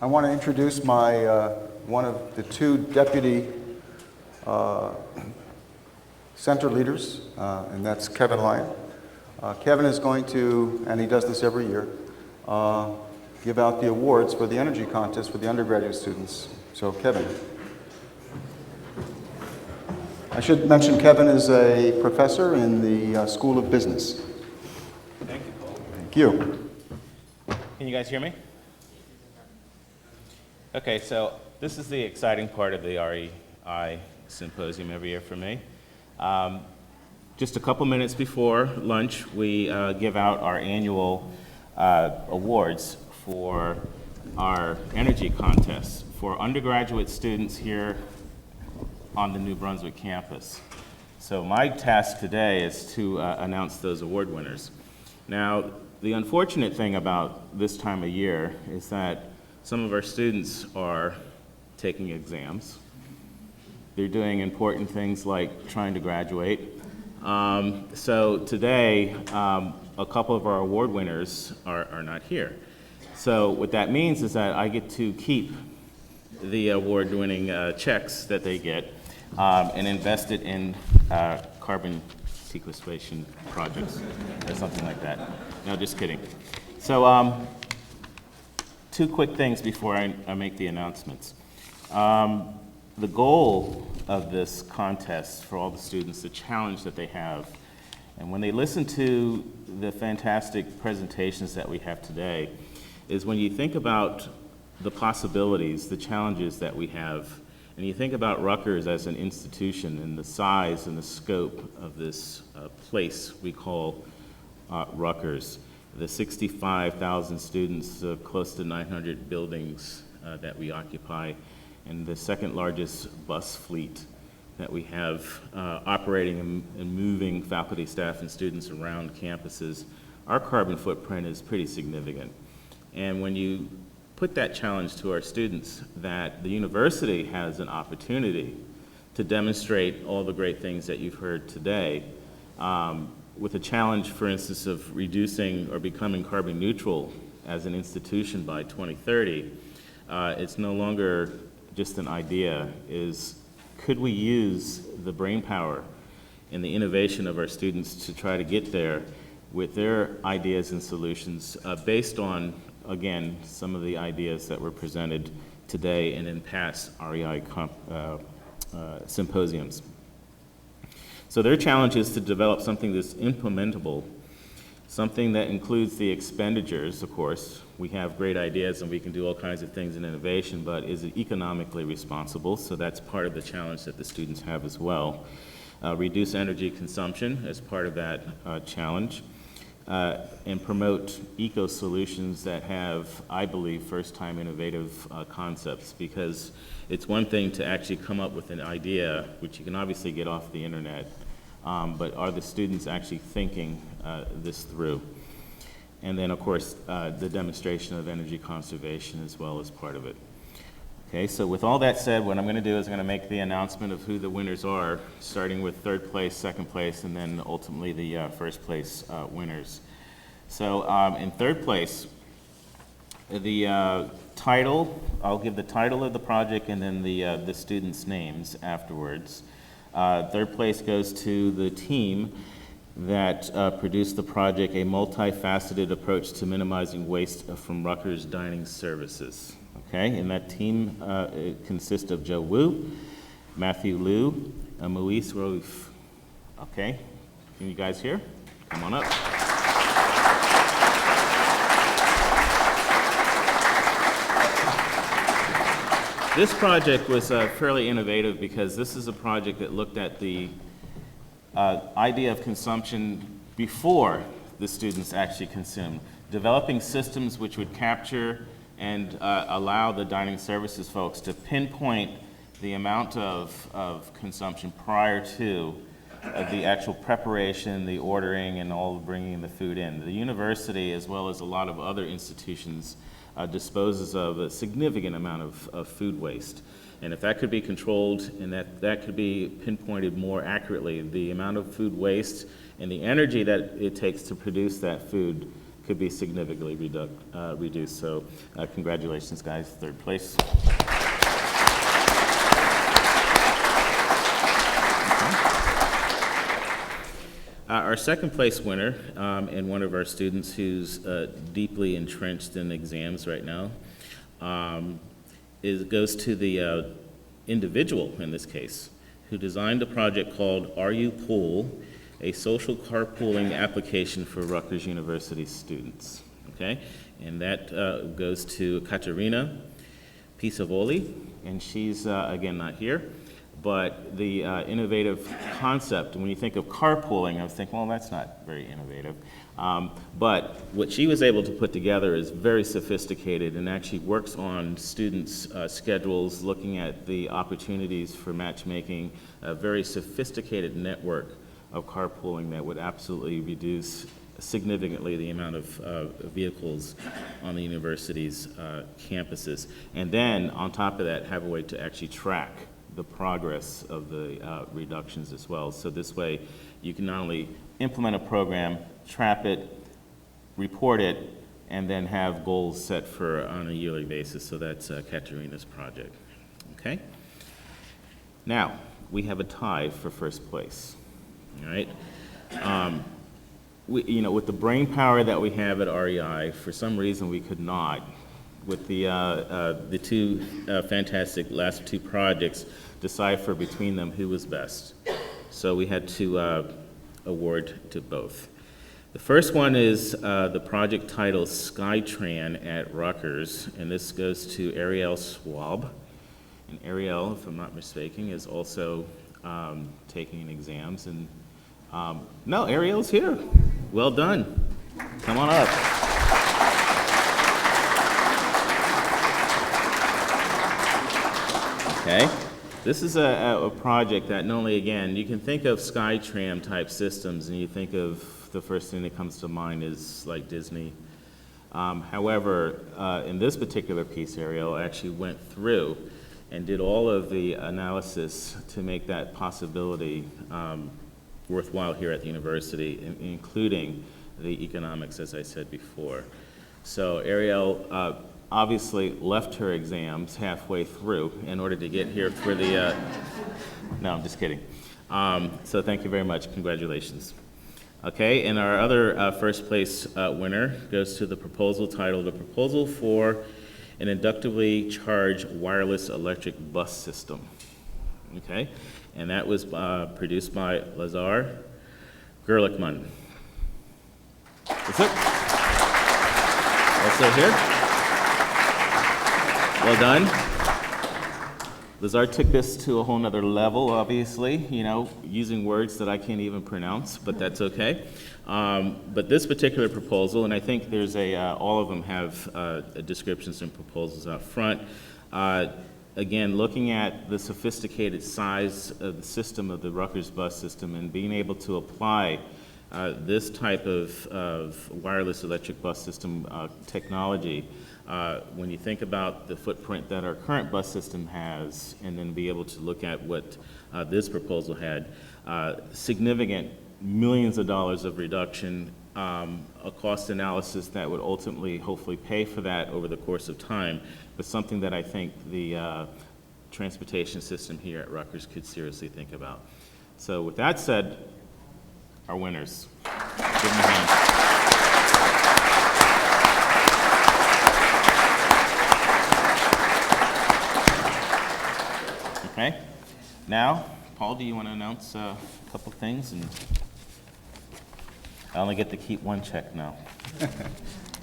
I want to introduce my one of the two deputy center leaders, and that's Kevin Lyons. Kevin is going to, and he does this every year, give out the awards for the energy contest for the undergraduate students. So Kevin. I should mention Kevin is a professor in the School of Business. Thank you, Paul. Thank you. Can you guys hear me? Okay, so this is the exciting part of the REI Symposium every year for me. Just a couple minutes before lunch, we give out our annual awards for our energy contests for undergraduate students here on the New Brunswick campus. So my task today is to announce those award winners. Now, the unfortunate thing about this time of year is that some of our students are taking exams. They're doing important things like trying to graduate. So today, a couple of our award winners are not here. So what that means is that I get to keep the award-winning checks that they get and invest it in carbon sequestration projects or something like that. No, just kidding. So two quick things before I make the announcements. The goal of this contest for all the students, the challenge that they have, and when they listen to the fantastic presentations that we have today, is when you think about the possibilities, the challenges that we have, and you think about Rutgers as an institution and the size and the scope of this place we call Rutgers, the 65,000 students, close to 900 buildings that we occupy, and the second largest bus fleet that we have operating and moving faculty, staff, and students around campuses, our carbon footprint is pretty significant. And when you put that challenge to our students that the university has an opportunity to demonstrate all the great things that you've heard today, with a challenge, for instance, of reducing or becoming carbon neutral as an institution by 2030, it's no longer just an idea. Could we use the brainpower and the innovation of our students to try to get there with their ideas and solutions based on, again, some of the ideas that were presented today and in past REI symposiums. So their challenge is to develop something that's implementable, something that includes the expenditures, of course. We have great ideas and we can do all kinds of things in innovation, but is it economically responsible? So that's part of the challenge that the students have as well. Reduce energy consumption as part of that challenge. And promote eco-solutions that have, I believe, first-time innovative concepts, because it's one thing to actually come up with an idea, which you can obviously get off the internet, but are the students actually thinking this through? And then, of course, the demonstration of energy conservation as well as part of it. Okay, so with all that said, what I'm going to do is I'm going to make the announcement of who the winners are, starting with third place, second place, and then ultimately the first place winners. So in third place, the title, I'll give the title of the project and then the students' names afterwards. Third place goes to the team that produced the project, A Multifaceted Approach to Minimizing Waste from Rutgers Dining Services. Okay, and that team consists of Joe Wu, Matthew Liu, and Moise Rouf. Okay, can you guys hear? Come on up. This project was fairly innovative because this is a project that looked at the idea of consumption before the students actually consume, developing systems which would capture and allow the dining services folks to pinpoint the amount of consumption prior to the actual preparation, the ordering, and all bringing the food in. The university, as well as a lot of other institutions, disposes of a significant amount of food waste. And if that could be controlled and that could be pinpointed more accurately, the amount of food waste and the energy that it takes to produce that food could be significantly reduced. So congratulations, guys, third place. Our second place winner, and one of our students who's deeply entrenched in exams right now, goes to the individual in this case, who designed a project called Are You Pool, a social carpooling application for Rutgers University students, okay? And that goes to Katerina Pisavoli, and she's, again, not here. But the innovative concept, when you think of carpooling, I was thinking, well, that's not very innovative. But what she was able to put together is very sophisticated and actually works on students' schedules, looking at the opportunities for matchmaking, a very sophisticated network of carpooling that would absolutely reduce significantly the amount of vehicles on the university's campuses. And then, on top of that, have a way to actually track the progress of the reductions as well. So this way, you can not only implement a program, trap it, report it, and then have goals set for on a yearly basis. So that's Katerina's project. Okay? Now, we have a tie for first place. All right? With the brain power that we have at REI, for some reason we could not, with the two fantastic last two projects, decipher between them who was best. So we had to award to both. The first one is the project titled Skytran at Rutgers, and this goes to Ariel Schwab. And Ariel, if I'm not mistaken, is also taking exams. And no, Ariel's here. Well done. Come on up. Okay, this is a project that not only, again, you can think of Skytram type systems and you think of the first thing that comes to mind is like Disney. However, in this particular piece, Ariel actually went through and did all of the analysis to make that possibility worthwhile here at the university, including the economics, as I said before. So Ariel obviously left her exams halfway through in order to get here for the, no, I'm just kidding. So thank you very much, congratulations. Okay, and our other first place winner goes to the proposal titled, A Proposal for an Inductively Charged Wireless Electric Bus System. Okay, and that was produced by Lazar Gerlichman. That's it. Also here. Well done. Lazar took this to a whole nother level, obviously, using words that I can't even pronounce, but that's okay. But this particular proposal, and I think there's all of them have descriptions and proposals out front. Again, looking at the sophisticated size of the system of the Rutgers bus system and being able to apply this type of wireless electric bus system technology, when you think about the footprint that our current bus system has, and then be able to look at what this proposal had, significant millions of dollars of reduction, a cost analysis that would ultimately hopefully pay for that over the course of time, but something that I think the transportation system here at Rutgers could seriously think about. So with that said, our winners. Give them a hand. Okay, now, Paul, do you want to announce a couple things? And I only get to keep one check now.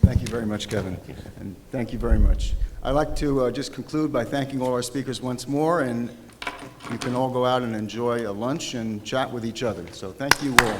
Thank you very much, Kevin, and thank you very much. I'd like to just conclude by thanking all our speakers once more, and you can all go out and enjoy a lunch and chat with each other. So thank you all.